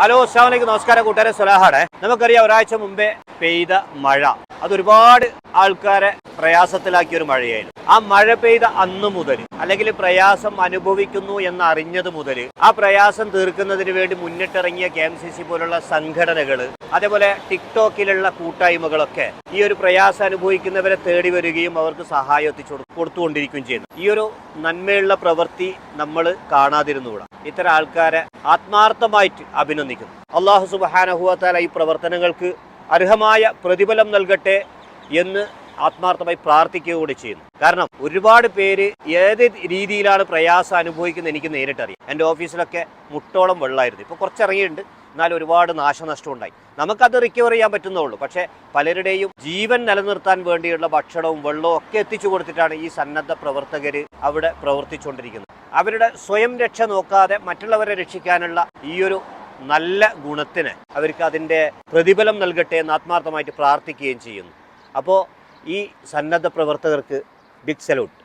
Hello, അസ്സലാമു അലൈക്കും. നമസ്കാരം കൂട്ടുകാരെ, സ്വലാഹാണ്. നമുക്കറിയാം, ഒരാഴ്ച മുമ്പേ പെയ്ത മഴ അതൊരുപാട് ആൾക്കാരെ പ്രയാസത്തിലാക്കിയ ഒരു മഴയായിരുന്നു. ആ മഴ പെയ്ത അന്ന് മുതൽ, അല്ലെങ്കിൽ പ്രയാസം അനുഭവിക്കുന്നു എന്നറിഞ്ഞത് മുതൽ, ആ പ്രയാസം തീർക്കുന്നതിന് വേണ്ടി മുന്നിട്ടിറങ്ങിയ KMCC പോലുള്ള സംഘടനകൾ, അതേപോലെ ടിക്ടോക്കിലുള്ള കൂട്ടായ്മകളൊക്കെ ഈ ഒരു പ്രയാസം അനുഭവിക്കുന്നവരെ തേടി വരികയും അവർക്ക് സഹായം എത്തിച്ചു കൊടുത്തുകൊണ്ടിരിക്കുകയും ചെയ്യുന്നു. ഈ ഒരു നന്മയുള്ള പ്രവൃത്തി നമ്മൾ കാണാതിരുന്നുകൂടാ. ഇത്തരം ആൾക്കാരെ ആത്മാർത്ഥമായിട്ട് അഭിനന്ദിക്കുന്നു. അല്ലാഹു സുബ്ഹാനഹു വ തആല ഈ പ്രവർത്തനങ്ങൾക്ക് അർഹമായ പ്രതിഫലം നൽകട്ടെ എന്ന് ആത്മാർത്ഥമായി പ്രാർത്ഥിക്കുക കൂടി ചെയ്യുന്നു. കാരണം ഒരുപാട് പേര് ഏത് രീതിയിലാണ് പ്രയാസം അനുഭവിക്കുന്നത് എനിക്ക് നേരിട്ടറിയാം. എൻ്റെ ഓഫീസിലൊക്കെ മുട്ടോളം വെള്ളമായിരുന്നു. ഇപ്പോൾ കുറച്ചിറങ്ങിയിട്ടുണ്ട്, എന്നാലും ഒരുപാട് നാശനഷ്ടം ഉണ്ടായി. നമുക്കത് റിക്കവർ ചെയ്യാൻ പറ്റുന്നുള്ളൂ. പക്ഷേ പലരുടെയും ജീവൻ നിലനിർത്താൻ വേണ്ടിയുള്ള ഭക്ഷണവും വെള്ളവും ഒക്കെ എത്തിച്ചു കൊടുത്തിട്ടാണ് ഈ സന്നദ്ധ പ്രവർത്തകർ അവിടെ പ്രവർത്തിച്ചുകൊണ്ടിരിക്കുന്നത്. അവരുടെ സ്വയം രക്ഷ നോക്കാതെ മറ്റുള്ളവരെ രക്ഷിക്കാനുള്ള ഈ ഒരു നല്ല ഗുണത്തിന് അവർക്ക് അതിൻ്റെ പ്രതിഫലം നൽകട്ടെ എന്ന് ആത്മാർത്ഥമായിട്ട് പ്രാർത്ഥിക്കുകയും ചെയ്യുന്നു. അപ്പോൾ ഈ സന്നദ്ധ പ്രവർത്തകർക്ക് ബിഗ് സല്യൂട്ട്.